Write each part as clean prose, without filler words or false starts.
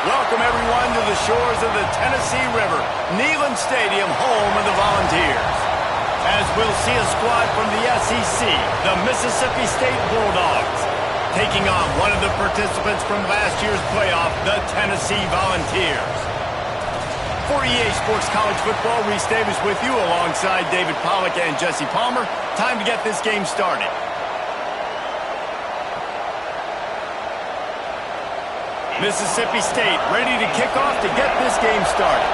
Welcome, everyone, to the shores of the Tennessee River, Neyland Stadium, home of the Volunteers. As we'll see a squad from the SEC, the Mississippi State Bulldogs, taking on one of the participants from last year's playoff, the Tennessee Volunteers. For EA Sports College Football, Reese Davis with you alongside David Pollack and Jesse Palmer. Time to get this game started. Mississippi State ready to kick off to get this game started.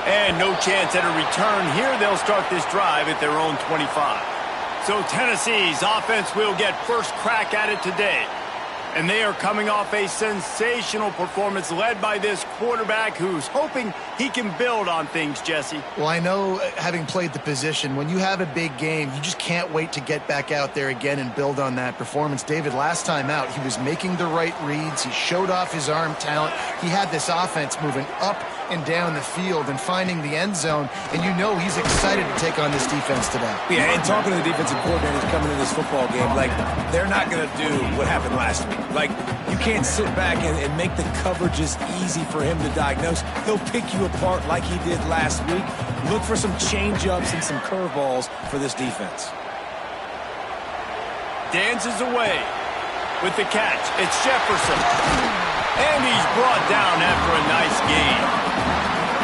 And no chance at a return here. They'll start this drive at their own 25. So Tennessee's offense will get first crack at it today. And they are coming off a sensational performance led by this quarterback who's hoping he can build on things, Jesse. Well, I know, having played the position, when you have a big game, you just can't wait to get back out there again and build on that performance. David, last time out, he was making the right reads. He showed off his arm talent. He had this offense moving up and down the field and finding the end zone, and you know he's excited to take on this defense today. Yeah, and talking to the defensive coordinators coming into this football game, like, they're not going to do what happened last week. Like, you can't sit back and make the coverages easy for him to diagnose. He'll pick you apart like he did last week. Look for some change-ups and some curveballs for this defense. Dances away with the catch. It's Jefferson. And he's brought down after a nice gain.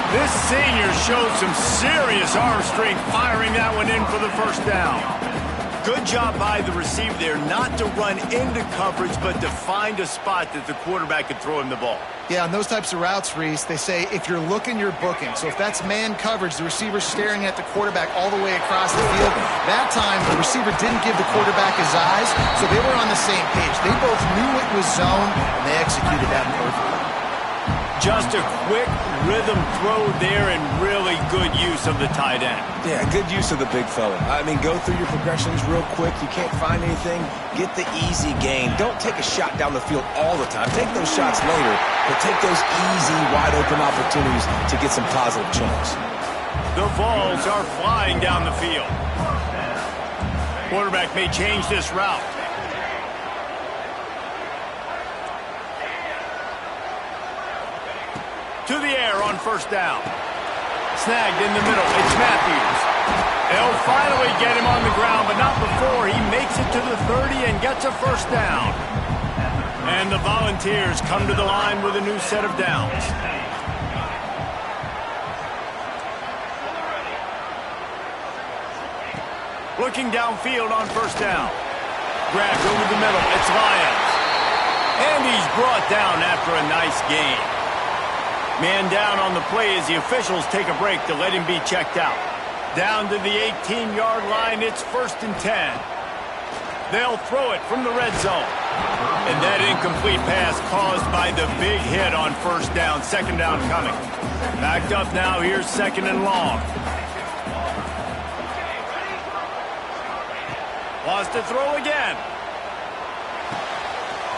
This senior showed some serious arm strength firing that one in for the first down. Good job by the receiver there not to run into coverage, but to find a spot that the quarterback could throw him the ball. Yeah, on those types of routes, Reese, they say if you're looking, you're booking. So if that's man coverage, the receiver's staring at the quarterback all the way across the field. That time, the receiver didn't give the quarterback his eyes, so they were on the same page. They both knew it was zone, and they executed that perfectly. Just a quick rhythm throw there and really good use of the tight end. Yeah, good use of the big fella. I mean, go through your progressions real quick. You can't find anything. Get the easy gain. Don't take a shot down the field all the time. Take those shots later, but take those easy, wide-open opportunities to get some positive chunks. The balls are flying down the field. Quarterback may change this route. To the air on first down. Snagged in the middle. It's Matthews. They'll finally get him on the ground, but not before he makes it to the 30 and gets a first down. And the Volunteers come to the line with a new set of downs. Looking downfield on first down. Grabbed over the middle. It's Lyons. And he's brought down after a nice gain. Man down on the play as the officials take a break to let him be checked out. Down to the 18-yard line, it's 1st and 10. They'll throw it from the red zone. And that incomplete pass caused by the big hit on first down. Second down coming. Backed up now, here's 2nd and long. Wants to throw again.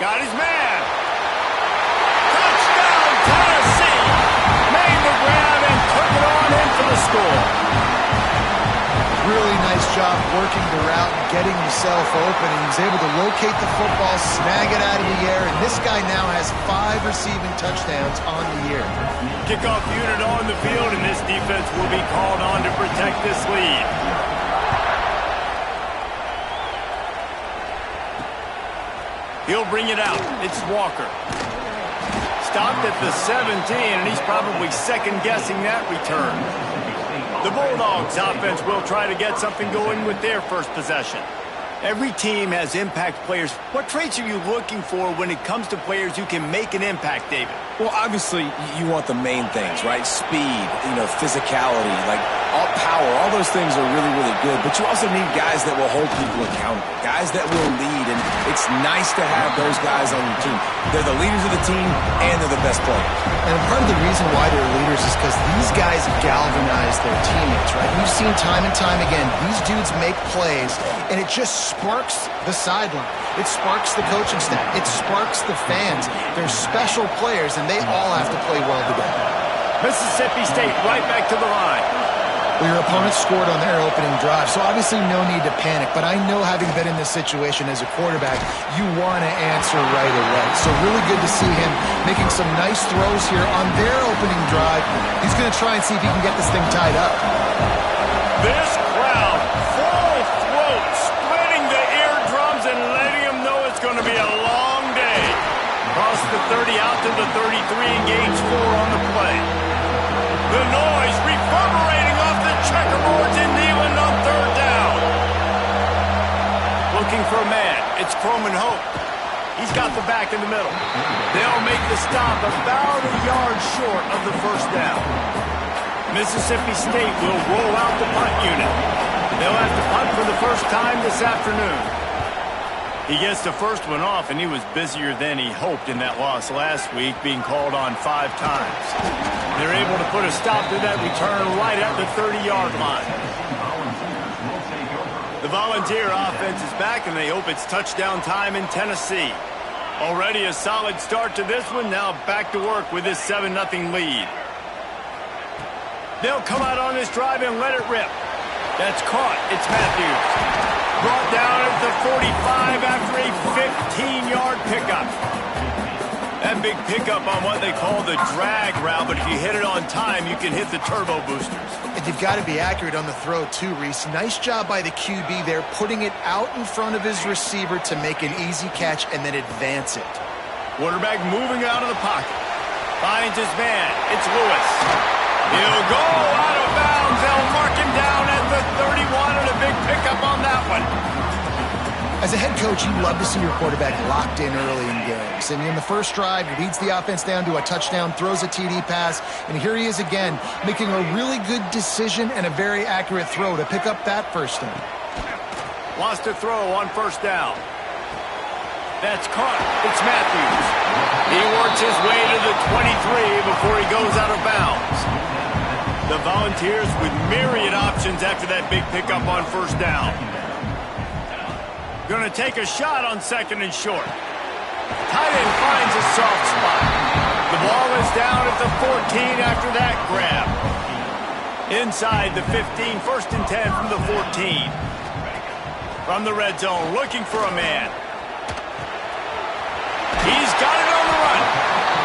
Got his man. Touchdown, Tennessee! Made the grab and took it on in for the score. Really nice job working the route and getting himself open. And he was able to locate the football, snag it out of the air, and this guy now has 5 receiving touchdowns on the year. Kickoff unit on the field, and this defense will be called on to protect this lead. He'll bring it out. It's Walker. Stopped at the 17, and he's probably second-guessing that return. The Bulldogs offense will try to get something going with their first possession. Every team has impact players. What traits are you looking for when it comes to players who can make an impact, David? Well, obviously, you want the main things, right? Speed, physicality, like all power, all those things are really, really good. But you also need guys that will hold people accountable, guys that will lead, and it's nice to have those guys on your team. They're the leaders of the team, and they're the best players. And part of the reason why they're leaders is because these guys galvanize their teammates, right? We've seen time and time again, these dudes make plays, and it just sparks the sideline. It sparks the coaching staff. It sparks the fans. They're special players, and they all have to play well together. Mississippi State right back to the line. Well, your opponent scored on their opening drive, so obviously no need to panic. But I know, having been in this situation as a quarterback, you want to answer right away. So really good to see him making some nice throws here on their opening drive. He's going to try and see if he can get this thing tied up. This crowd, full throat, splitting the eardrums and letting them know it's going to be a long day. Across the 30 out to the 33, engage 4 on the play. The noise reverberating off the checkerboards in Neyland on 3rd down. Looking for a man. It's Croman Hope. He's got the back in the middle. They'll make the stop about a yard short of the 1st down. Mississippi State will roll out the punt unit. They'll have to punt for the first time this afternoon. He gets the first one off, and he was busier than he hoped in that loss last week, being called on 5 times. They're able to put a stop to that return right at the 30-yard line. The Volunteer offense is back, and they hope it's touchdown time in Tennessee. Already a solid start to this one. Now back to work with this 7-0 lead. They'll come out on this drive and let it rip. That's caught. It's Matthews. Brought down at the 45 after a 15-yard pickup. That big pickup on what they call the drag route, but if you hit it on time, you can hit the turbo boosters. And you've got to be accurate on the throw too, Reese. Nice job by the QB there, putting it out in front of his receiver to make an easy catch and then advance it. Quarterback moving out of the pocket. Finds his man. It's Lewis. He'll go out of bounds. They'll mark him down at the 31, and a big pickup on that one. As a head coach, you love to see your quarterback locked in early in games. And in the first drive, he leads the offense down to a touchdown, throws a TD pass, and here he is again, making a really good decision and a very accurate throw to pick up that first down. Wants to throw on 1st down. That's caught. It's Matthews. He works his way to the 23 before he goes out of bounds. The Volunteers with myriad options after that big pickup on 1st down. Going to take a shot on 2nd and short. Tight end finds a soft spot. The ball is down at the 14 after that grab. Inside the 15, 1st and 10 from the 14. From the red zone, looking for a man. He's got it on the run.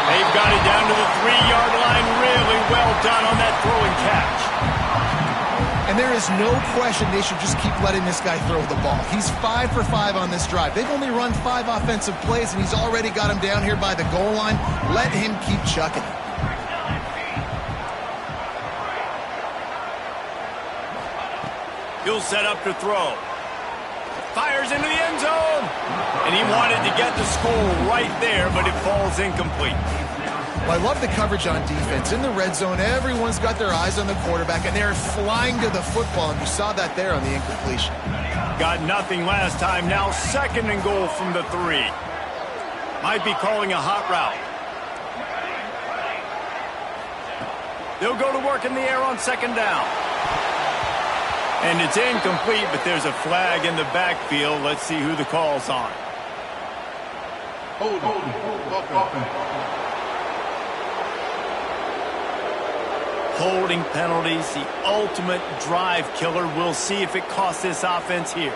They've got it down to the 3-yard line. Really well done on that throw and catch. And there is no question they should just keep letting this guy throw the ball. He's 5 for 5 on this drive. They've only run 5 offensive plays, and he's already got him down here by the goal line. Let him keep chucking it. He'll set up to throw. Fires into the end zone. And he wanted to get the score right there, but it falls incomplete. Well, I love the coverage on defense. In the red zone, everyone's got their eyes on the quarterback, and they're flying to the football, and you saw that there on the incompletion. Got nothing last time. Now 2nd and goal from the 3. Might be calling a hot route. They'll go to work in the air on 2nd down. And it's incomplete, but there's a flag in the backfield. Let's see who the call's on. Holding penalties, the ultimate drive killer. We'll see if it costs this offense here.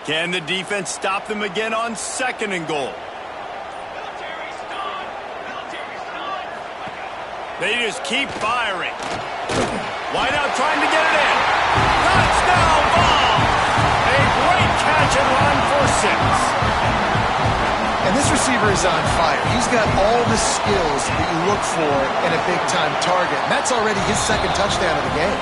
Can the defense stop them again on 2nd and goal? They just keep firing. Wideout trying to get it in. Touchdown ball! A great catch and run for 6. And this receiver is on fire. He's got all the skills that you look for in a big-time target. And that's already his 2nd touchdown of the game.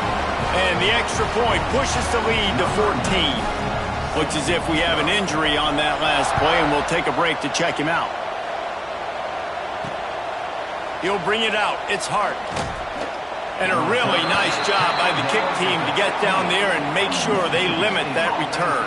And the extra point pushes the lead to 14. Looks as if we have an injury on that last play, and we'll take a break to check him out. He'll bring it out. It's Hart. And a really nice job by the kick team to get down there and make sure they limit that return.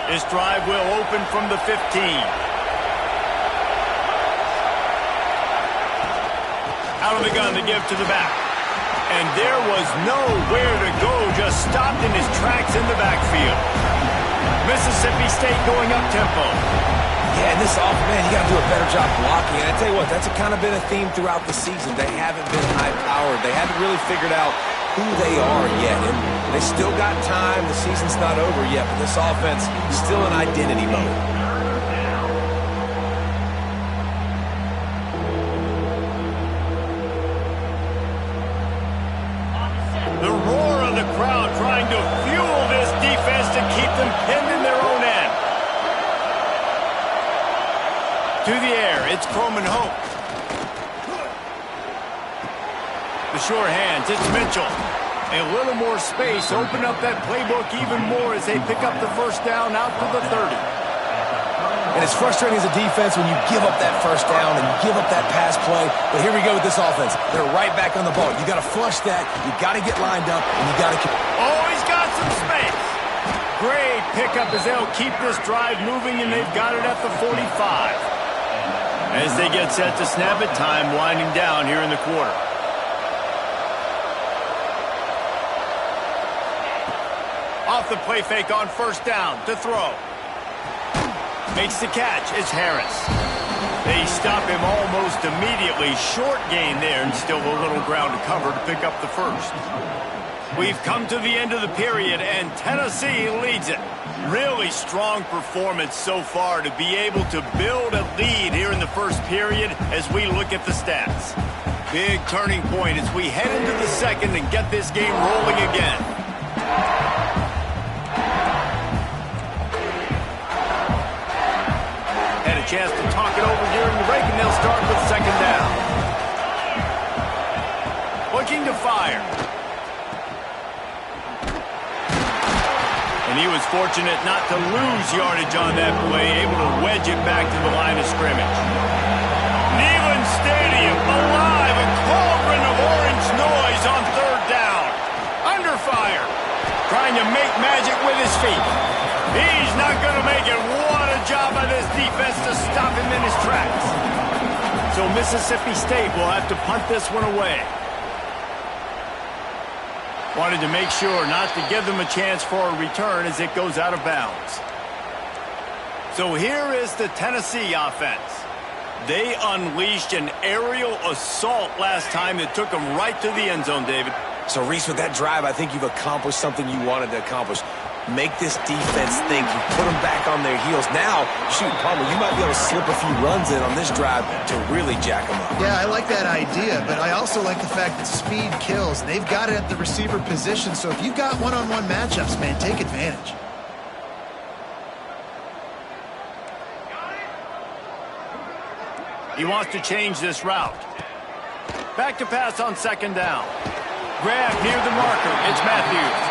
This drive will open from the 15. Out of the gun to give to the back. And there was nowhere to go, just stopped in his tracks in the backfield. Mississippi State going up-tempo. Yeah, and this man, you got to do a better job blocking. And I tell you what, that's kind of been a theme throughout the season. They haven't been high-powered. They haven't really figured out who they are yet. And they still got time. The season's not over yet, but this offense is still in identity mode. The roar of the crowd trying to fuel this defense to keep them pinned in their own end. To the air, it's Coleman Hope. The short hands, it's Mitchell. A little more space, open up that playbook even more as they pick up the first down out to the 30. And it's frustrating as a defense when you give up that first down and you give up that pass play. But here we go with this offense. They're right back on the ball. You got to flush that. You got to get lined up, and you got to. Oh, he's got some space. Great pickup as they'll keep this drive moving, and they've got it at the 45. As they get set to snap it, time winding down here in the quarter. Off the play fake on first down to throw. Makes the catch. It's Harris. They stop him almost immediately. Short gain there and still a little ground to cover to pick up the first. We've come to the end of the period and Tennessee leads it. Really strong performance so far to be able to build a lead here in the first period as we look at the stats. Big turning point as we head into the second and get this game rolling again. Chance to talk it over during the break, and they'll start with second down. Looking to fire. And he was fortunate not to lose yardage on that play, able to wedge it back to the line of scrimmage. Neyland Stadium alive, a cauldron of orange noise on third down. Under fire, trying to make magic with his feet. He's not going to make it. What a job by this defense to stop him in his tracks. So Mississippi State will have to punt this one away. Wanted to make sure not to give them a chance for a return as it goes out of bounds. So here is the Tennessee offense. They unleashed an aerial assault last time that took them right to the end zone, David. So, Reese, with that drive, I think you've accomplished something you wanted to accomplish. Make this defense think. You put them back on their heels. Now, shoot, Palmer, you might be able to slip a few runs in on this drive to really jack them up. Yeah, I like that idea, but I also like the fact that speed kills. They've got it at the receiver position, so if you've got one-on-one matchups, man, take advantage. He wants to change this route. Back to pass on second down. Grab near the marker. It's Matthews.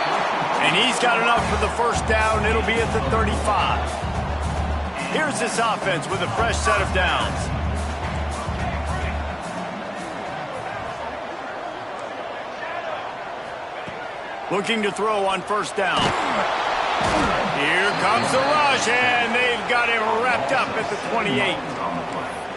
And he's got enough for the first down. It'll be at the 35. Here's this offense with a fresh set of downs. Looking to throw on first down. Here comes the rush, and they've got him wrapped up at the 28.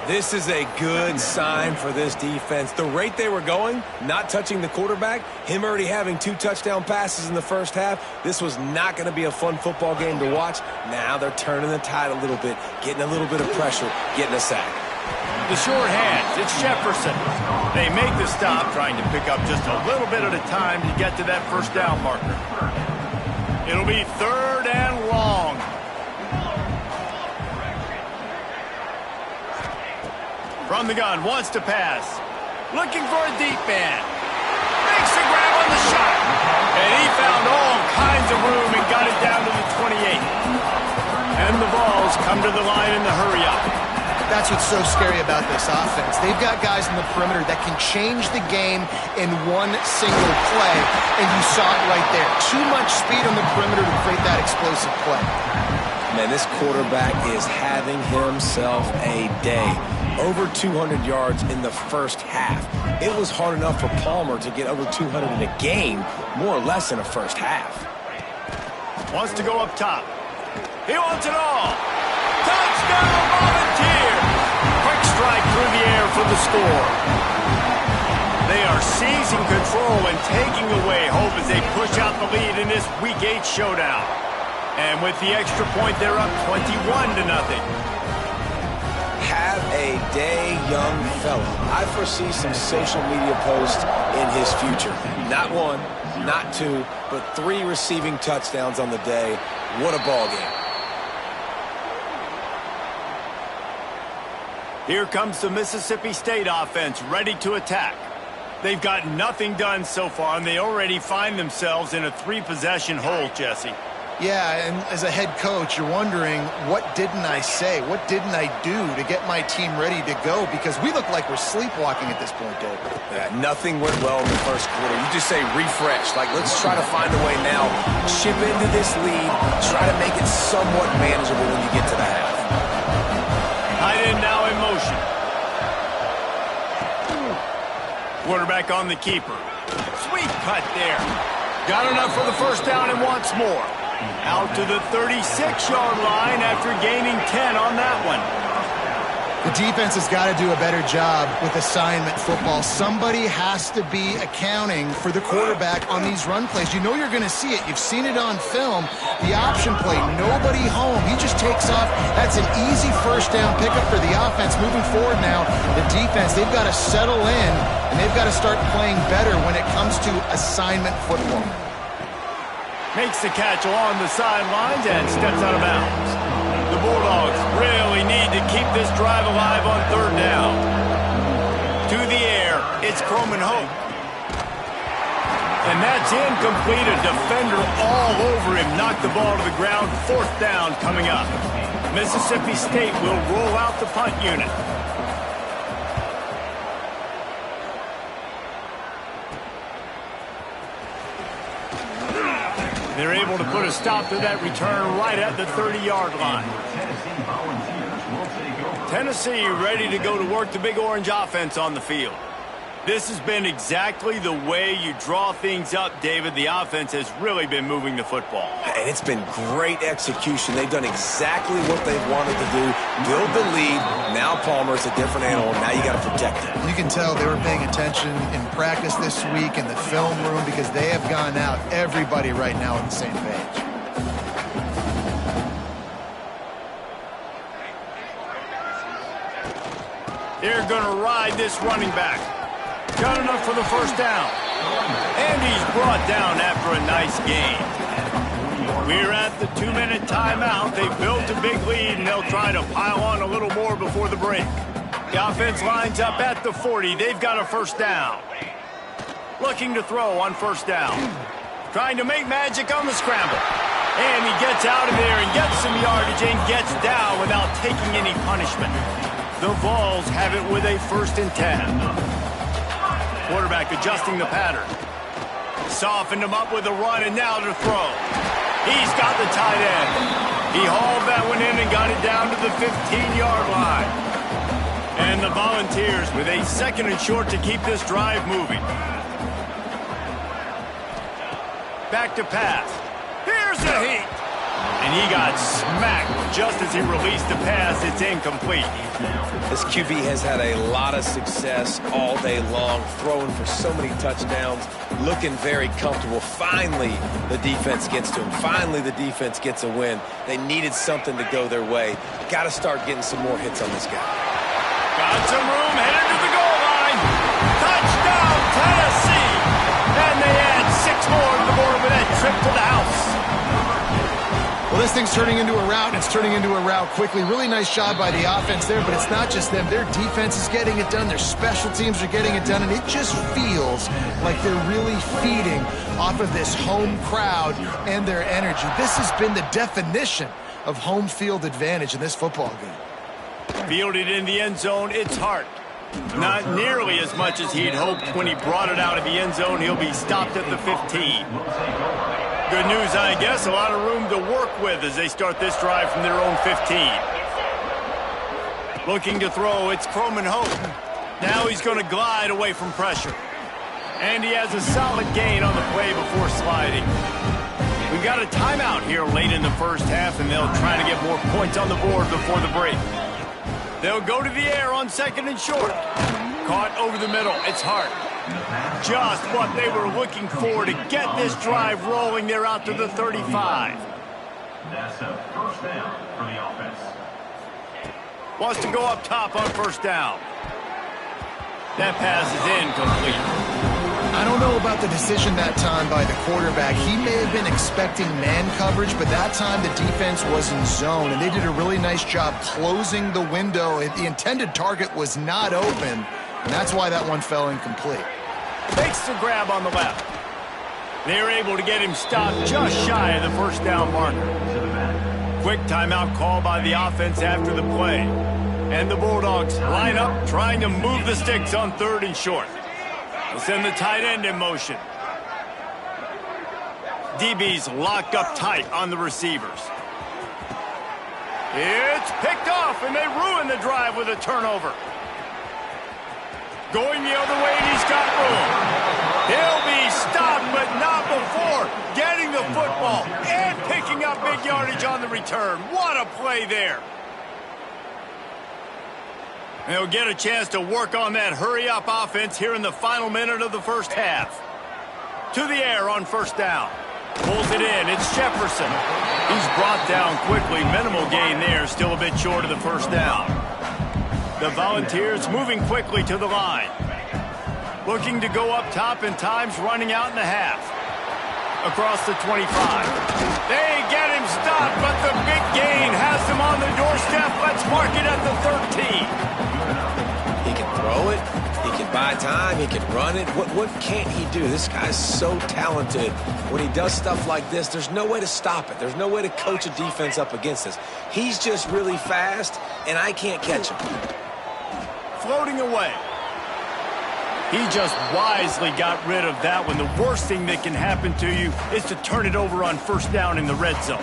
This is a good sign for this defense. The rate they were going, not touching the quarterback, him already having 2 touchdown passes in the first half, this was not going to be a fun football game to watch. Now they're turning the tide a little bit, getting a little bit of pressure, getting a sack. The short hands, it's Jefferson. They make the stop, trying to pick up just a little bit at a time to get to that first down marker. It'll be third and long. From the gun, wants to pass. Looking for a deep man. Makes the grab on the shot. And he found all kinds of room and got it down to the 28. And the balls come to the line in the hurry-up. That's what's so scary about this offense. They've got guys in the perimeter that can change the game in one single play, and you saw it right there. Too much speed on the perimeter to create that explosive play. Man, this quarterback is having himself a day. Over 200 yards in the first half. It was hard enough for Palmer to get over 200 in a game, more or less in a first half. Wants to go up top. He wants it all. Touchdown, Volunteers! Quick strike through the air for the score. They are seizing control and taking away hope as they push out the lead in this Week 8 showdown. And with the extra point, they're up 21-0. Have a day, young fella. I foresee some social media posts in his future. Not one, not two, but 3 receiving touchdowns on the day. What a ball game. Here comes the Mississippi State offense ready to attack. They've got nothing done so far, and they already find themselves in a 3-possession hole, Jesse. Yeah, and as a head coach, you're wondering, what didn't I say? What didn't I do to get my team ready to go? Because we look like we're sleepwalking at this point, Dave. Yeah, nothing went well in the first quarter. You just say refresh. Like, let's try to find a way now. Chip into this lead. Try to make it somewhat manageable when you get to the half. Tight end now in motion. Quarterback on the keeper. Sweet cut there. Got enough for the first down and wants more. Out to the 36-yard line after gaining 10 on that one. The defense has got to do a better job with assignment football. Somebody has to be accounting for the quarterback on these run plays. You know you're going to see it. You've seen it on film. The option play, nobody home. He just takes off. That's an easy first down pickup for the offense. Moving forward now, the defense, they've got to settle in, and they've got to start playing better when it comes to assignment football. Makes the catch along the sidelines and steps out of bounds. The Bulldogs really need to keep this drive alive on third down. To the air, it's Croman Hope. And that's incomplete. A defender all over him. Knocked the ball to the ground. Fourth down coming up. Mississippi State will roll out the punt unit. They're able to put a stop to that return right at the 30-yard line. Tennessee ready to go to work the Big Orange offense on the field. This has been exactly the way you draw things up, David. The offense has really been moving the football. And it's been great execution. They've done exactly what they've wanted to do. Build the lead. Now Palmer's a different animal. Now you got to protect it. You can tell they were paying attention in practice this week in the film room because they have gone out, everybody right now on the same page. They're going to ride this running back. Got enough for the first down. And he's brought down after a nice gain. We're at the 2-minute timeout. They've built a big lead, and they'll try to pile on a little more before the break. The offense lines up at the 40. They've got a first down. Looking to throw on first down. Trying to make magic on the scramble. And he gets out of there and gets some yardage and gets down without taking any punishment. The Vols have it with a 1st and 10. Quarterback adjusting the pattern. Softened him up with a run, and now to throw. He's got the tight end. He hauled that one in and got it down to the 15-yard line. And the Volunteers with a 2nd and short to keep this drive moving. Back to pass. Here's the heat. And he got smacked just as he released the pass. It's incomplete. This QB has had a lot of success all day long, throwing for so many touchdowns, looking very comfortable. Finally, the defense gets to him. Finally, the defense gets a win. They needed something to go their way. Got to start getting some more hits on this guy. Got some room, headed to the goal line. Touchdown, Tennessee! And they add 6 more to the board with that trip to the house. Well, this thing's turning into a rout, and it's turning into a rout quickly. Really nice job by the offense there, but it's not just them. Their defense is getting it done. Their special teams are getting it done, and it just feels like they're really feeding off of this home crowd and their energy. This has been the definition of home field advantage in this football game. Fielded in the end zone, it's Hart. Not nearly as much as he'd hoped when he brought it out of the end zone. He'll be stopped at the 15. Good news, I guess. A lot of room to work with as they start this drive from their own 15. Looking to throw, it's Croman Hope. Now he's going to glide away from pressure. And he has a solid gain on the play before sliding. We We've got a timeout here late in the first half, and they'll try to get more points on the board before the break. They'll go to the air on 2nd and short. Caught over the middle. It's Hart. Just what they were looking for to get this drive rolling. They're out to the 35. That's a first down for the offense. Wants to go up top on 1st down. That pass is incomplete. I don't know about the decision that time by the quarterback. He may have been expecting man coverage, but that time the defense was in zone, and they did a really nice job closing the window. The intended target was not open, and that's why that one fell incomplete. Makes the grab on the left. They're able to get him stopped just shy of the 1st down marker. Quick timeout call by the offense after the play. And the Bulldogs line up, trying to move the sticks on 3rd and short. They'll send the tight end in motion. DB's locked up tight on the receivers. It's picked off, and they ruin the drive with a turnover. Going the other way, and he's got room. He'll be stopped, but not before getting the football and picking up big yardage on the return. What a play there. They'll get a chance to work on that hurry-up offense here in the final minute of the first half. To the air on 1st down. Pulls it in. It's Jefferson. He's brought down quickly. Minimal gain there. Still a bit short of the 1st down. The Volunteers moving quickly to the line. Looking to go up top, and time's running out in the half. Across the 25. They get him stopped, but the big gain has him on the doorstep. Let's mark it at the 13. He can throw it. He can buy time. He can run it. What can't he do? This guy's so talented. When he does stuff like this, there's no way to stop it. There's no way to coach a defense up against this. He's just really fast, and I can't catch him. Floating away. He just wisely got rid of that one. The worst thing that can happen to you is to turn it over on 1st down in the red zone.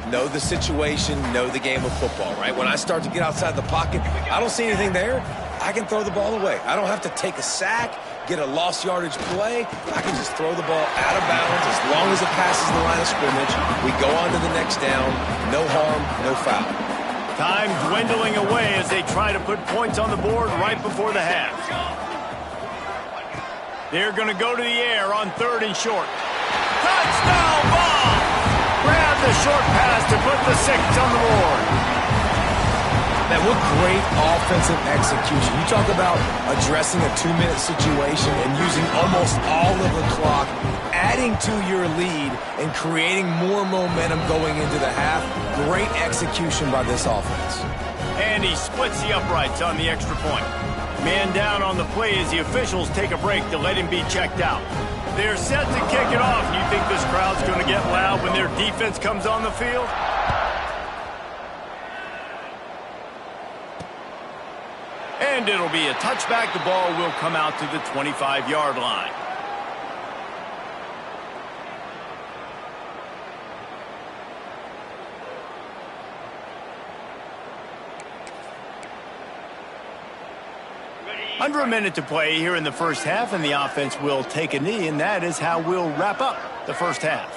Know the situation, know the game of football, right? When I start to get outside the pocket, I don't see anything there, I can throw the ball away. I don't have to take a sack, get a lost yardage play. I can just throw the ball out of bounds as long as it passes the line of scrimmage. We go on to the next down. No harm, no foul. Time dwindling away as they try to put points on the board right before the half. They're going to go to the air on 3rd and short. Touchdown ball! Grab the short pass to put the 6 on the board. Man, what great offensive execution. You talk about addressing a 2-minute situation and using almost all of the clock, adding to your lead and creating more momentum going into the half. Great execution by this offense. And he splits the uprights on the extra point. Man down on the play as the officials take a break to let him be checked out. They're set to kick it off. You think this crowd's going to get loud when their defense comes on the field? And it'll be a touchback. The ball will come out to the 25-yard line. Under a minute to play here in the first half, and the offense will take a knee, and that is how we'll wrap up the first half.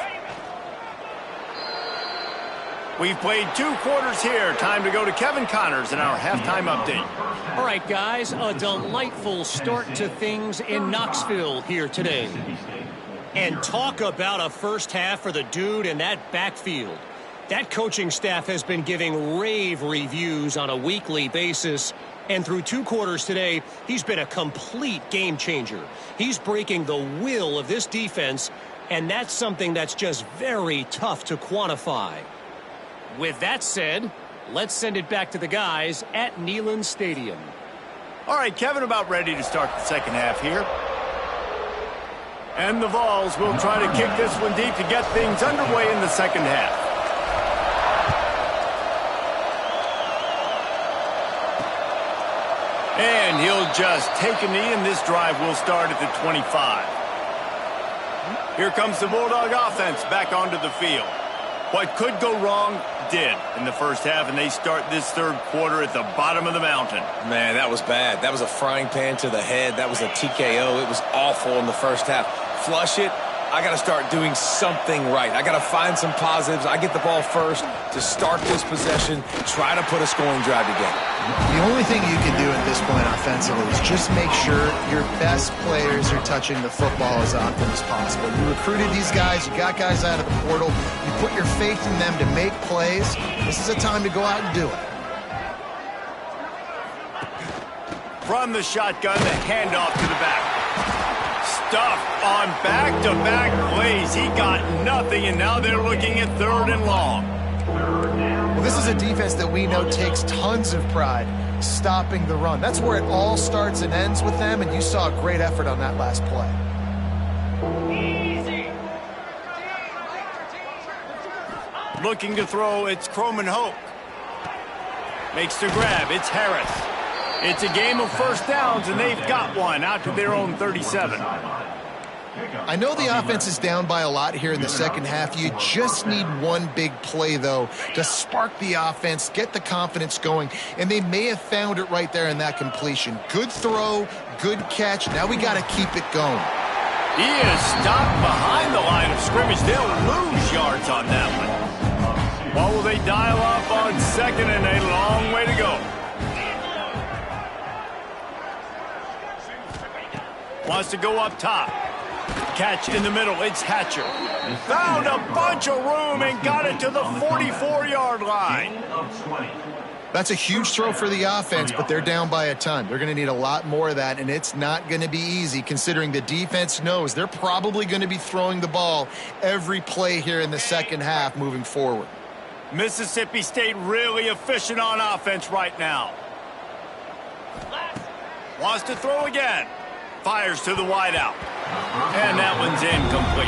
We've played 2 quarters here. Time to go to Kevin Connors in our halftime update. All right, guys, a delightful start to things in Knoxville here today. And talk about a first half for the dude in that backfield. That coaching staff has been giving rave reviews on a weekly basis. And through 2 quarters today, he's been a complete game changer. He's breaking the will of this defense, and that's something that's just very tough to quantify. With that said, let's send it back to the guys at Neyland Stadium. All right, Kevin, about ready to start the second half here. And the Vols will try to kick this one deep to get things underway in the second half. And he'll just take a knee, and this drive will start at the 25. Here comes the Bulldog offense back onto the field. What could go wrong did in the first half, and they start this third quarter at the bottom of the mountain. Man, that was bad. That was a frying pan to the head. That was a TKO. It was awful in the first half. Flush it, I got to start doing something right. I got to find some positives. I get the ball first to start this possession, try to put a scoring drive together. The only thing you can do at this point offensively is just make sure your best players are touching the football as often as possible. You recruited these guys. You got guys out of the portal. You put your faith in them to make plays. This is a time to go out and do it. From the shotgun, the handoff to the back. Stuffed on back-to-back plays. He got nothing, and now they're looking at 3rd and long. Well, this is a defense that we know takes tons of pride stopping the run. That's where it all starts and ends with them, and you saw a great effort on that last play. Looking to throw, it's Croman Hoke. Makes the grab, it's Harris. It's a game of first downs, and they've got one out to their own 37. I know the offense is down by a lot here in the second half. You just need one big play, though, to spark the offense, get the confidence going, and they may have found it right there in that completion. Good throw, good catch. Now we got to keep it going. He is stopped behind the line of scrimmage. They'll lose yards on that one. What will they dial up on second, and a long way to go. Wants to go up top. Catch in the middle. It's Hatcher. Found a bunch of room and got it to the 44-yard line. That's a huge throw for the offense, but they're down by a ton. They're going to need a lot more of that, and it's not going to be easy considering the defense knows they're probably going to be throwing the ball every play here in the second half moving forward. Mississippi State really efficient on offense right now. Wants to throw again. Fires to the wideout. And that one's incomplete.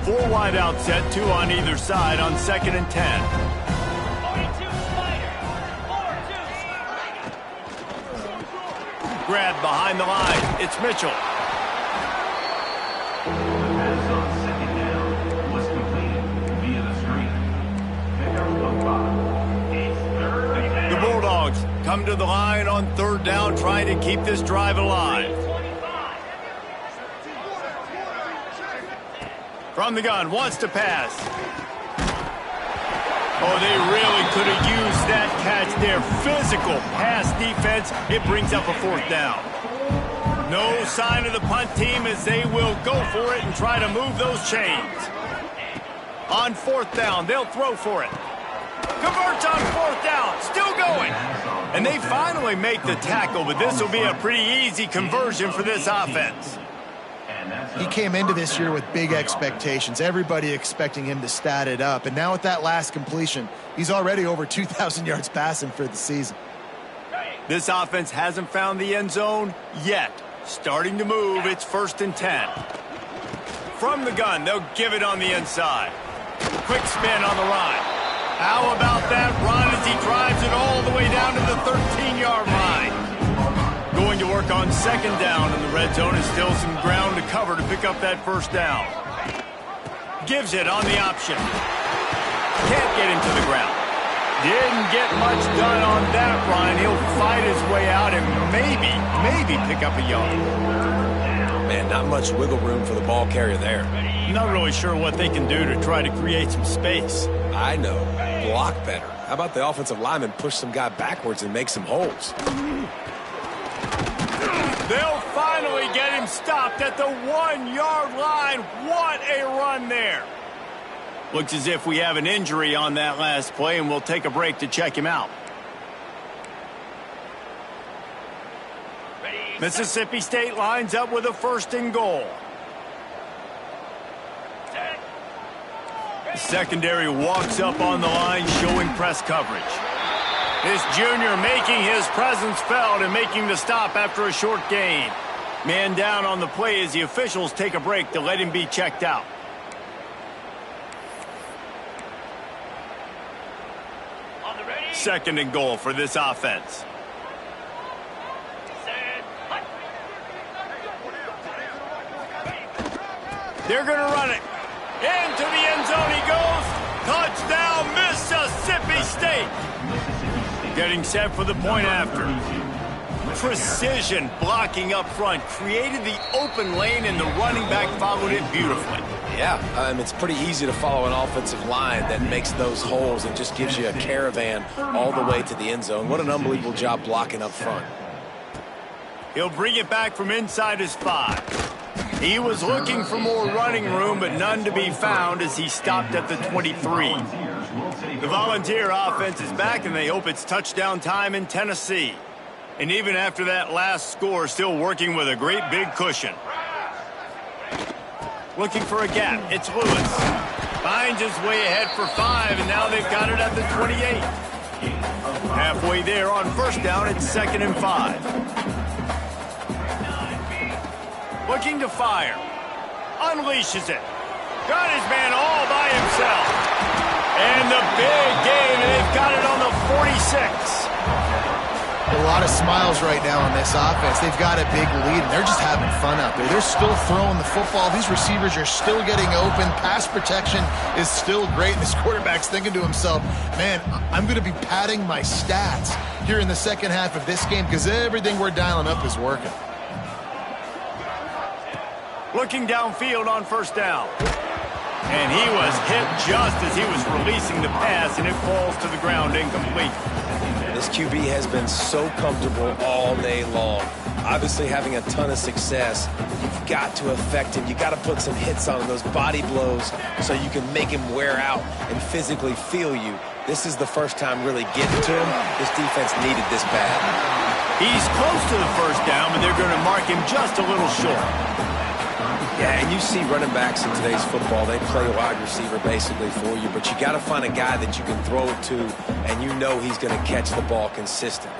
Four wideout set, 2 on either side on 2nd and 10. Grab behind the line. It's Mitchell. The Bulldogs come to the line on 3rd down, trying to keep this drive alive. From the gun, wants to pass. Oh, they really could have used that catch there. Physical pass defense. It brings up a 4th down. No sign of the punt team as they will go for it and try to move those chains. On 4th down, they'll throw for it. Converts on 4th down, still going. And they finally make the tackle, but this will be a pretty easy conversion for this offense. He came into this year with big expectations. Everybody expecting him to stat it up. And now with that last completion, he's already over 2,000 yards passing for the season. This offense hasn't found the end zone yet. Starting to move, it's 1st and 10. From the gun, they'll give it on the inside. Quick spin on the run. How about that run as he drives it all the way down to the 13-yard line? Going to work on 2nd down in the red zone is still some ground to cover to pick up that 1st down. Gives it on the option. Can't get him to the ground. Didn't get much done on that run. He'll fight his way out and maybe pick up a yard. Man, not much wiggle room for the ball carrier there. Not really sure what they can do to try to create some space. I know. Block better. How about the offensive lineman push some guy backwards and make some holes? They'll finally get him stopped at the 1-yard line. What a run there. Looks as if we have an injury on that last play, and we'll take a break to check him out. Mississippi State lines up with a 1st and goal. The secondary walks up on the line, showing press coverage. This junior making his presence felt and making the stop after a short gain. Man down on the play as the officials take a break to let him be checked out. Second and goal for this offense. They're going to run it. Into the end zone he goes. Touchdown, Mississippi State. Getting set for the point after. Precision blocking up front. Created the open lane, and the running back followed it beautifully. Yeah, it's pretty easy to follow an offensive line that makes those holes and just gives you a caravan all the way to the end zone. What an unbelievable job blocking up front. He'll bring it back from inside his 5. He was looking for more running room, but none to be found as he stopped at the 23. The Volunteer offense is back, and they hope it's touchdown time in Tennessee. And even after that last score, still working with a great big cushion. Looking for a gap. It's Lewis. Finds his way ahead for 5, and now they've got it at the 28. Halfway there on first down, it's 2nd and 5. Looking to fire. Unleashes it. Got his man all by himself. And the big game, and they've got it on the 46. A lot of smiles right now on this offense. They've got a big lead, and they're just having fun out there. They're still throwing the football. These receivers are still getting open. Pass protection is still great. And this quarterback's thinking to himself, man, I'm going to be padding my stats here in the second half of this game because everything we're dialing up is working. Looking downfield on first down. And he was hit just as he was releasing the pass, and it falls to the ground incomplete. This QB has been so comfortable all day long. Obviously having a ton of success. You've got to affect him. You've got to put some hits on him, those body blows, so you can make him wear out and physically feel you. This is the first time really getting to him. This defense needed this bad. He's close to the first down, but they're going to mark him just a little short. Yeah, and you see running backs in today's football, they play wide receiver basically for you, but you got to find a guy that you can throw it to, and you know he's going to catch the ball consistently.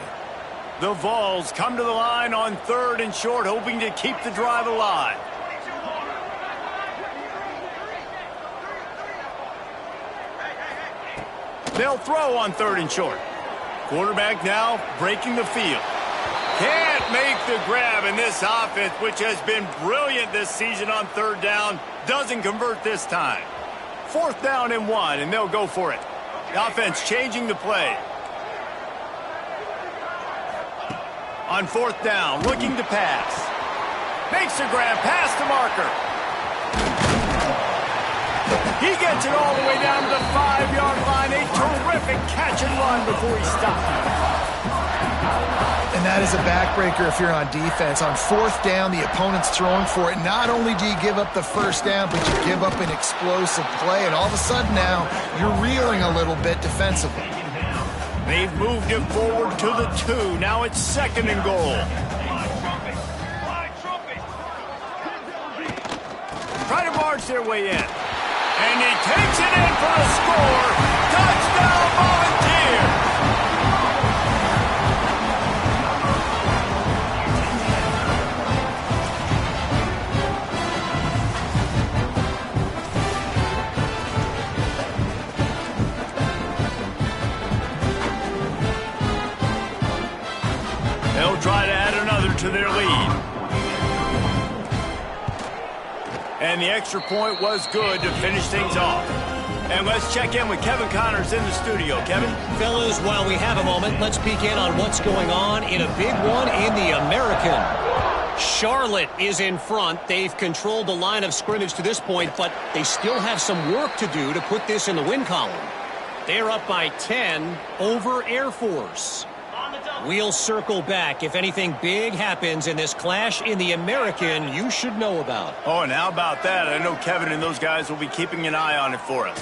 The Vols come to the line on 3rd and short, hoping to keep the drive alive. They'll throw on 3rd and short. Quarterback now breaking the field. Can't make the grab, and this offense, which has been brilliant this season on 3rd down, doesn't convert this time. 4th down and 1, and they'll go for it. The offense changing the play. On 4th down, looking to pass. Makes the grab, pass to Marker. He gets it all the way down to the 5-yard line. A terrific catch and run before he stopped. And that is a backbreaker if you're on defense. On 4th down, the opponent's throwing for it. Not only do you give up the first down, but you give up an explosive play. And all of a sudden now, you're reeling a little bit defensively. They've moved it forward to the 2. Now it's 2nd and goal. Try to march their way in. And he takes it in for a score. Touchdown, Volunteer! They'll try to add another to their lead. And the extra point was good to finish things off. And let's check in with Kevin Connors in the studio. Kevin? Fellas, while we have a moment, let's peek in on what's going on in a big one in the American. Charlotte is in front. They've controlled the line of scrimmage to this point, but they still have some work to do to put this in the win column. They're up by 10 over Air Force. We'll circle back if anything big happens in this clash in the American you should know about. Oh, and how about that? I know Kevin and those guys will be keeping an eye on it for us.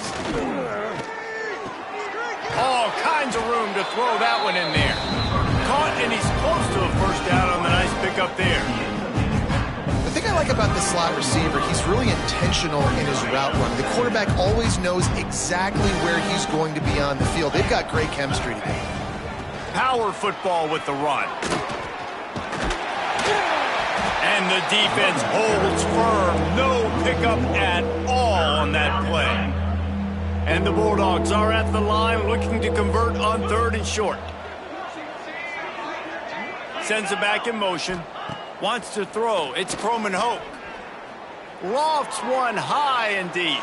All kinds of room to throw that one in there. Caught, and he's close to a first down on the nice pickup there. The thing I like about the slot receiver, he's really intentional in his route run. The quarterback always knows exactly where he's going to be on the field. They've got great chemistry together. Power football with the run. And the defense holds firm. No pickup at all on that play. And the Bulldogs are at the line looking to convert on 3rd and short. Sends it back in motion. Wants to throw. It's Croman Hope. Lofts one high and deep.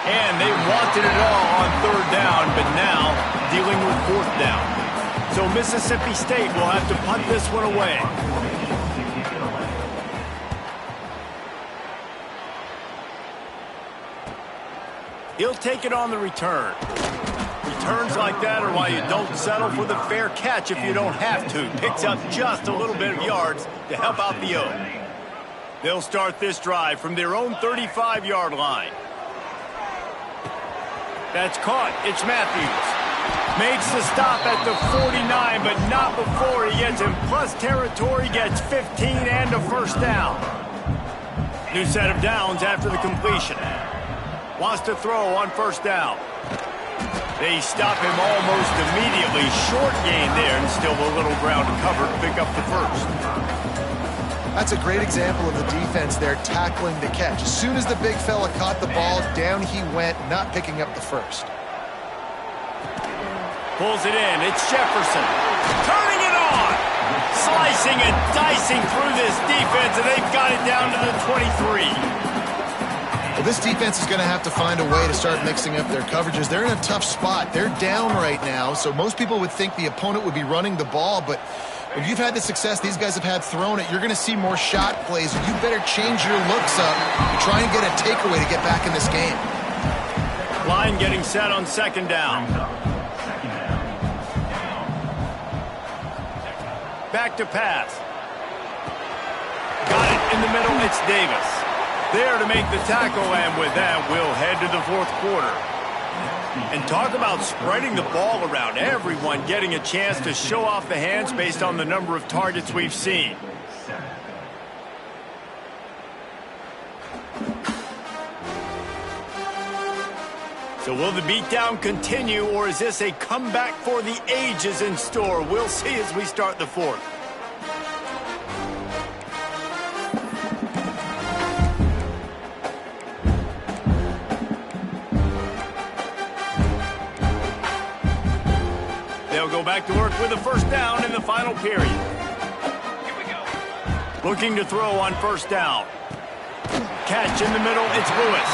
And they wanted it all on third down, but now dealing with fourth down. So Mississippi State will have to punt this one away. He'll take it on the return. Returns like that are why you don't settle for the fair catch if you don't have to. Picks up just a little bit of yards to help out the O. They'll start this drive from their own 35-yard line. That's caught. It's Matthews. Makes the stop at the 49, but not before he gets in plus territory, gets 15 and a first down. New set of downs after the completion. Wants to throw on first down. They stop him almost immediately. Short gain there, and still a little ground to cover to pick up the first. That's a great example of the defense there tackling the catch. As soon as the big fella caught the ball, down he went, not picking up the first. Pulls it in. It's Jefferson. Turning it on. Slicing and dicing through this defense, and they've got it down to the 23. Well, this defense is going to have to find a way to start mixing up their coverages. They're in a tough spot. They're down right now, so most people would think the opponent would be running the ball, but if you've had the success these guys have had throwing it, you're going to see more shot plays. You better change your looks up and try and get a takeaway to get back in this game. Line getting set on second down. Back to pass. Got it in the middle. It's Davis. There to make the tackle, and with that, we'll head to the fourth quarter. And talk about spreading the ball around. Everyone getting a chance to show off the hands based on the number of targets we've seen. So will the beatdown continue, or is this a comeback for the ages in store? We'll see as we start the fourth. Back to work with a first down in the final period. Here we go. Looking to throw on first down. Catch in the middle, it's Lewis.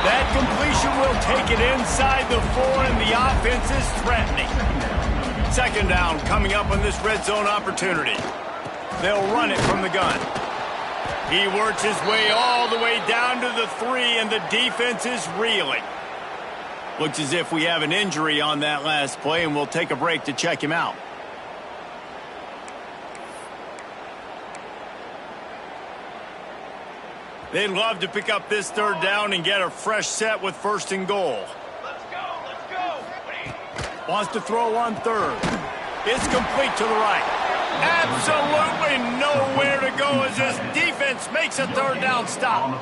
That completion will take it inside the 4, and the offense is threatening. Second down coming up on this red zone opportunity. They'll run it from the gun. He works his way all the way down to the 3, and the defense is reeling. Looks as if we have an injury on that last play, and we'll take a break to check him out. They'd love to pick up this third down and get a fresh set with first and goal. Let's go. Wants to throw on third. It's complete to the right. Absolutely nowhere to go as this defense makes a third down stop.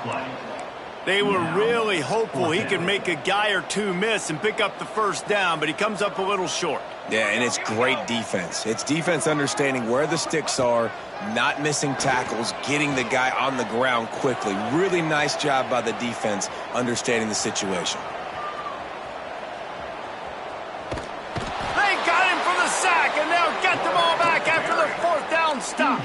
They were really hopeful he could make a guy or two miss and pick up the first down, but he comes up a little short. Yeah, and it's great defense. It's defense understanding where the sticks are, not missing tackles, getting the guy on the ground quickly. Really nice job by the defense understanding the situation. They got him for the sack, and they'll get the ball back after the fourth down stop.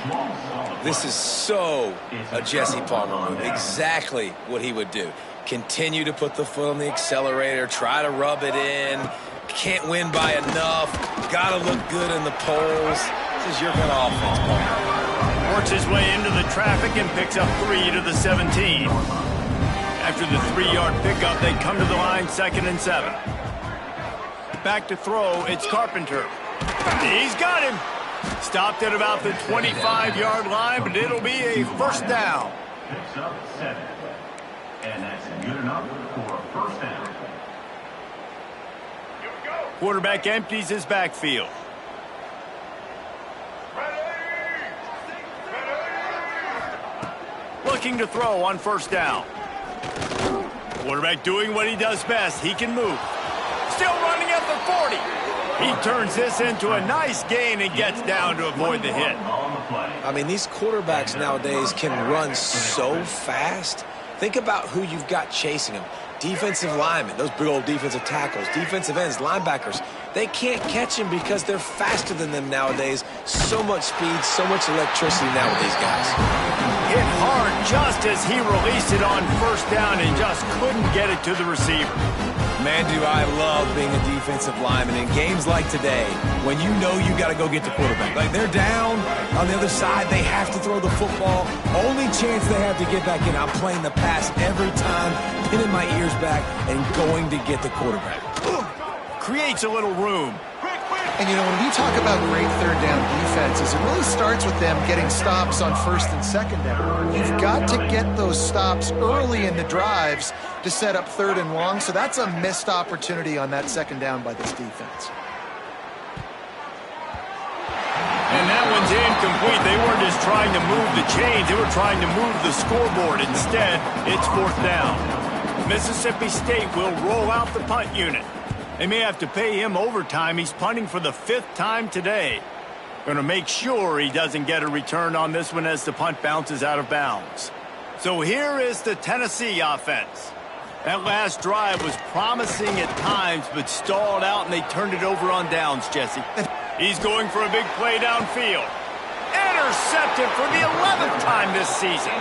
This is so a Jesse Palmer move. Exactly what he would do. Continue to put the foot on the accelerator, try to rub it in. Can't win by enough. Got to look good in the polls. This is your kind of offense, Palmer. Works his way into the traffic and picks up 3 to the 17. After the 3-yard pickup, they come to the line 2nd and 7. Back to throw, it's Carpenter. He's got him. Stopped at about the 25-yard line, but it'll be a first down. Picks up 7. And that's good enough for a first down. Quarterback empties his backfield. Looking to throw on first down. Quarterback doing what he does best. He can move. Still running at the 40. He turns this into a nice gain and gets down to avoid the hit. I mean, these quarterbacks nowadays can run so fast. Think about who you've got chasing them. Defensive linemen, those big old defensive tackles, defensive ends, linebackers. They can't catch him because they're faster than them nowadays. So much speed, so much electricity now with these guys. Hit hard just as he released it on first down and just couldn't get it to the receiver. Man, do I love being a defensive lineman in games like today when you know you got to go get the quarterback. Like they're down on the other side, they have to throw the football. Only chance they have to get back in. I'm playing the pass every time, pinning my ears back and going to get the quarterback. Creates a little room. And, you know, when we talk about great third down defenses, it really starts with them getting stops on first and second down. You've got to get those stops early in the drives to set up third and long, so that's a missed opportunity on that second down by this defense. And that one's incomplete. They weren't just trying to move the chains, they were trying to move the scoreboard. Instead, it's fourth down. Mississippi State will roll out the punt unit. They may have to pay him overtime. He's punting for the 5th time today. Going to make sure he doesn't get a return on this one as the punt bounces out of bounds. So here is the Tennessee offense. That last drive was promising at times, but stalled out, and they turned it over on downs, Jesse. He's going for a big play downfield. Intercepted for the 11th time this season.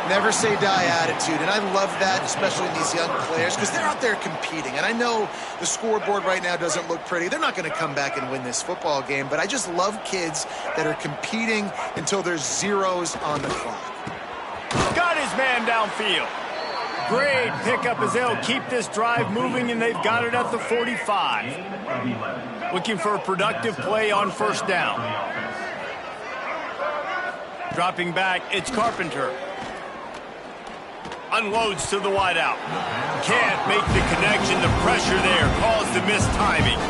Never say die attitude, and I love that, especially in these young players, because they're out there competing. And I know the scoreboard right now doesn't look pretty. They're not going to come back and win this football game, but I just love kids that are competing until there's zeros on the clock. Got his man downfield. Great pickup as they'll keep this drive moving, and they've got it at the 45. Looking for a productive play on first down. Dropping back, it's Carpenter. Unloads to the wideout. Can't make the connection. The pressure there caused the missed timing.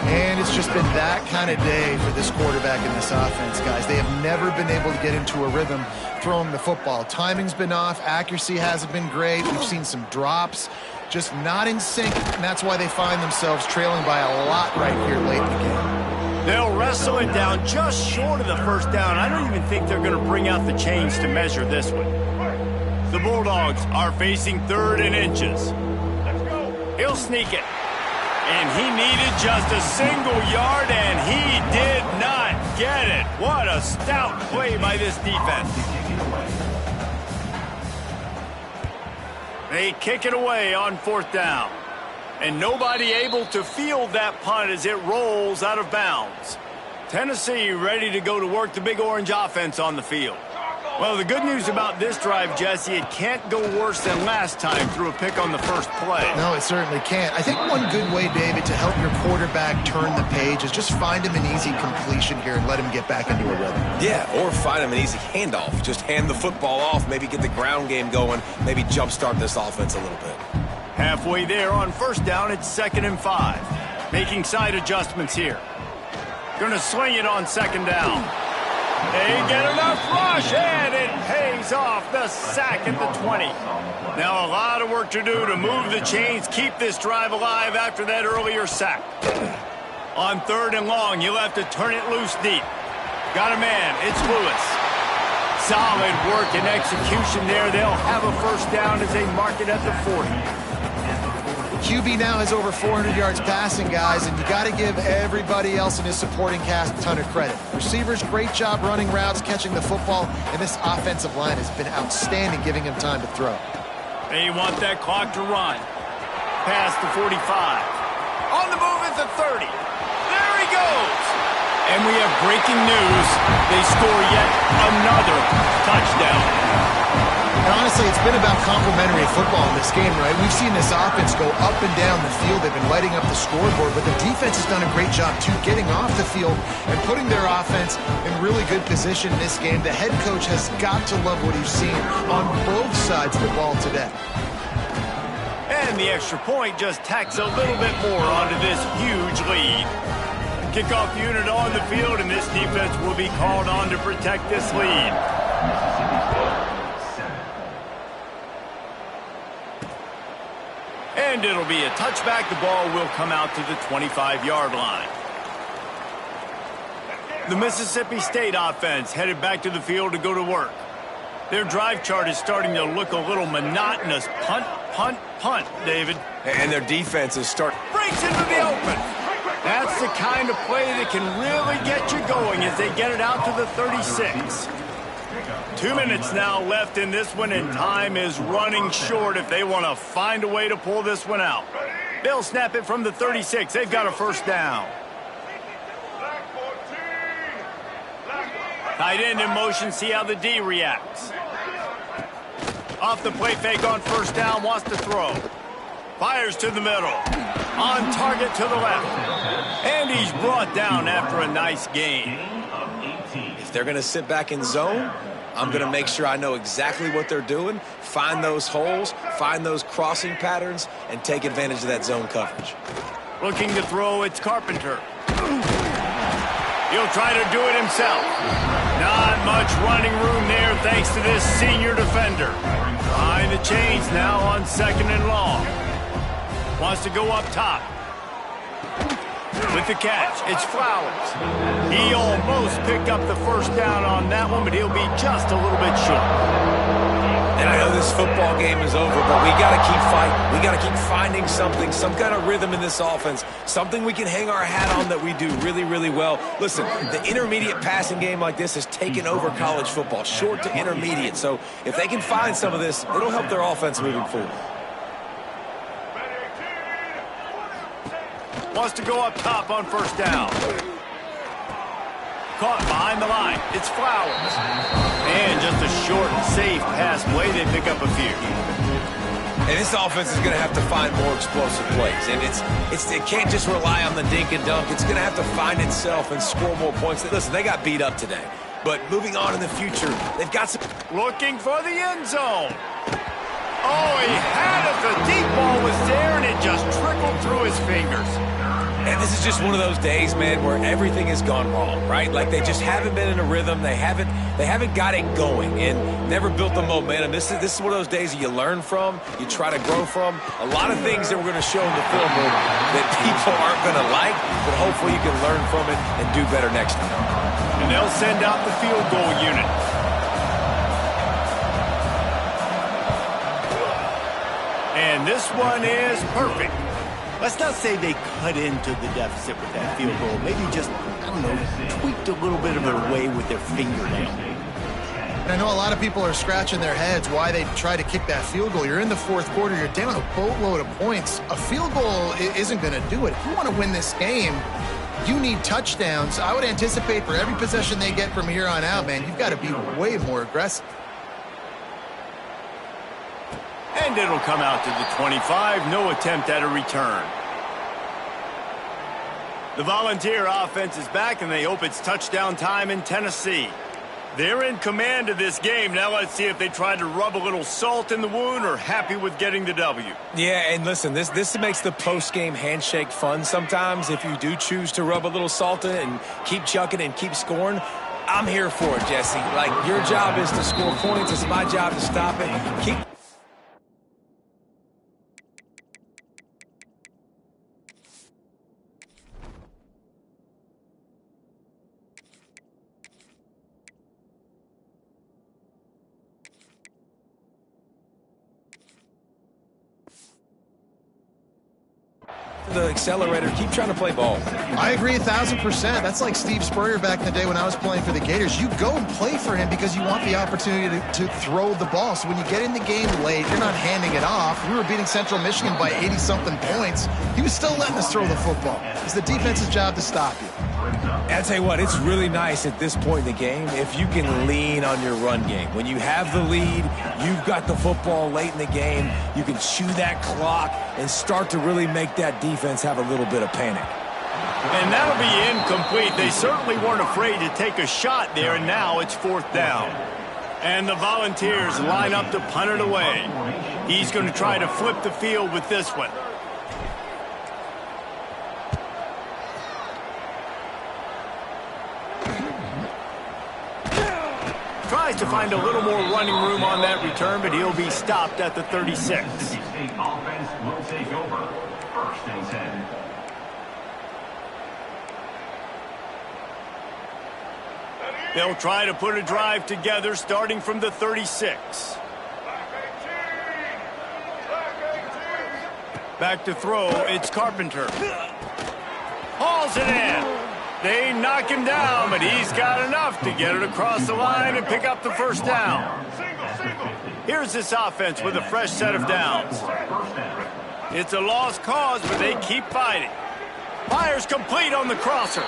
And it's just been that kind of day for this quarterback in this offense, guys. They have never been able to get into a rhythm throwing the football. Timing's been off. Accuracy hasn't been great. We've seen some drops. Just not in sync, and that's why they find themselves trailing by a lot right here late in the game. They'll wrestle it down just short of the first down. I don't even think they're going to bring out the chains to measure this one. The Bulldogs are facing 3rd and inches. He'll sneak it. And he needed just a single yard, and he did not get it. What a stout play by this defense. They kick it away on 4th down. And nobody able to field that punt as it rolls out of bounds. Tennessee ready to go to work the Big Orange offense on the field. Well, the good news about this drive, Jesse, it can't go worse than last time through a pick on the first play. No, it certainly can't. I think one good way, David, to help your quarterback turn the page is just find him an easy completion here and let him get back into a rhythm. Yeah, or find him an easy handoff. Just hand the football off, maybe get the ground game going, maybe jumpstart this offense a little bit. Halfway there on first down, it's 2nd and 5. Making side adjustments here. Gonna sling it on 2nd down. They get enough rush, and it pays off. The sack at the 20. Now a lot of work to do to move the chains, keep this drive alive after that earlier sack. On 3rd and long, you'll have to turn it loose deep. Got a man, it's Lewis. Solid work and execution there. They'll have a first down as they mark it at the 40. QB now has over 400 yards passing, guys, and you got to give everybody else in his supporting cast a ton of credit. Receivers, great job running routes, catching the football, and this offensive line has been outstanding, giving him time to throw. They want that clock to run. Past the 45. On the move at the 30. There he goes. And we have breaking news. They score yet another touchdown. And honestly, it's been about complementary football in this game, right? We've seen this offense go up and down the field. They've been lighting up the scoreboard, but the defense has done a great job, too, getting off the field and putting their offense in really good position in this game. The head coach has got to love what he's seen on both sides of the ball today. And the extra point just tacks a little bit more onto this huge lead. Kickoff unit on the field, and this defense will be called on to protect this lead. And it'll be a touchback. The ball will come out to the 25-yard line. The Mississippi State offense headed back to the field to go to work. Their drive chart is starting to look a little monotonous. Punt, punt, punt, David. And their defense is starting. Breaks into the open. That's the kind of play that can really get you going as they get it out to the 36. 2 minutes now left in this one, and time is running short if they want to find a way to pull this one out. They'll snap it from the 36. They've got a first down. Tight end in motion, see how the D reacts. Off the play fake on first down, wants to throw. Fires to the middle. On target to the left. And he's brought down after a nice gain. If they're going to sit back in zone, I'm going to make sure I know exactly what they're doing, find those holes, find those crossing patterns, and take advantage of that zone coverage. Looking to throw, it's Carpenter. He'll try to do it himself. Not much running room there thanks to this senior defender. Behind the chains now on 2nd and long. Wants to go up top. With the catch, it's Flowers. He almost picked up the first down on that one, but he'll be just a little bit short. And I know this football game is over, but we got to keep fighting. We got to keep finding something, some kind of rhythm in this offense, something we can hang our hat on that we do really, really well. Listen, the intermediate passing game like this has taken over college football, short to intermediate. So if they can find some of this, it'll help their offense moving forward. Wants to go up top on first down. Caught behind the line. It's Flowers. And just a short and safe pass play. They pick up a few. And this offense is going to have to find more explosive plays. And it can't just rely on the dink and dunk. It's going to have to find itself and score more points. Listen, they got beat up today. But moving on in the future, they've got some... Looking for the end zone. Oh, he had it. The deep ball was there, and it just trickled through his fingers. And this is just one of those days, man, where everything has gone wrong, right? Like they just haven't been in a rhythm. They haven't got it going and never built the momentum. This is one of those days that you learn from, you try to grow from. A lot of things that we're going to show in the film room that people aren't going to like, but hopefully you can learn from it and do better next time. And they'll send out the field goal unit. And this one is perfect. Let's not say they cut into the deficit with that field goal. Maybe just, I don't know, tweaked a little bit of it away with their fingernail. And I know a lot of people are scratching their heads why they try to kick that field goal. You're in the fourth quarter. You're down a boatload of points. A field goal isn't going to do it. If you want to win this game, you need touchdowns. I would anticipate for every possession they get from here on out, man, you've got to be way more aggressive. And it'll come out to the 25. No attempt at a return. The Volunteer offense is back, and they hope it's touchdown time in Tennessee. They're in command of this game. Now let's see if they try to rub a little salt in the wound or happy with getting the W. Yeah, and listen, this makes the post-game handshake fun sometimes. If you do choose to rub a little salt in it and keep chucking and keep scoring, I'm here for it, Jesse. Like, your job is to score points. It's my job to stop it. Keep... the accelerator, keep trying to play ball. I agree 1,000%. That's like Steve Spurrier back in the day when I was playing for the Gators. You go and play for him because you want the opportunity to throw the ball. So when you get in the game late, you're not handing it off. We were beating Central Michigan by 80-something points. He was still letting us throw the football. It's the defense's job to stop you. I'll tell you what, it's really nice at this point in the game if you can lean on your run game. When you have the lead, you've got the football late in the game, you can chew that clock and start to really make that defense have a little bit of panic. And that'll be incomplete. They certainly weren't afraid to take a shot there, and now it's fourth down. And the Volunteers line up to punt it away. He's going to try to flip the field with this one. Tries to find a little more running room on that return, but he'll be stopped at the 36. State offense will take over. 1st and 10. They'll try to put a drive together starting from the 36. Back to throw, it's Carpenter. Hauls drills it in. They knock him down, but he's got enough to get it across the line and pick up the first down. Here's this offense with a fresh set of downs. It's a lost cause, but they keep fighting. Fires complete on the crosser.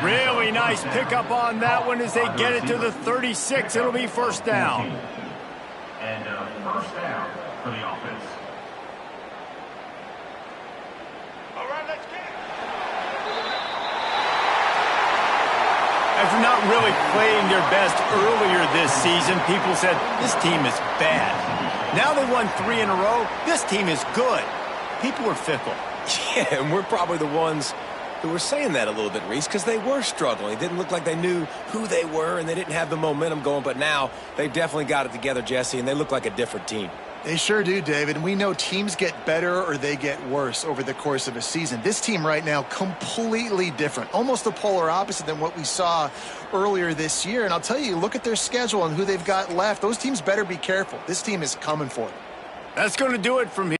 Really nice pickup on that one as they get it to the 36. It'll be first down. And first down for the offense. All right, let's get it. After not really playing their best earlier this season, people said, this team is bad. Now they won 3 in a row. This team is good. People are fickle. Yeah, and we're probably the ones who were saying that a little bit, Reese, because they were struggling. It didn't look like they knew who they were, and they didn't have the momentum going. But now they definitely got it together, Jesse, and they look like a different team. They sure do, David. And we know teams get better or they get worse over the course of a season. This team right now, completely different. Almost the polar opposite than what we saw earlier this year. And I'll tell you, look at their schedule and who they've got left. Those teams better be careful. This team is coming for it. That's going to do it from here.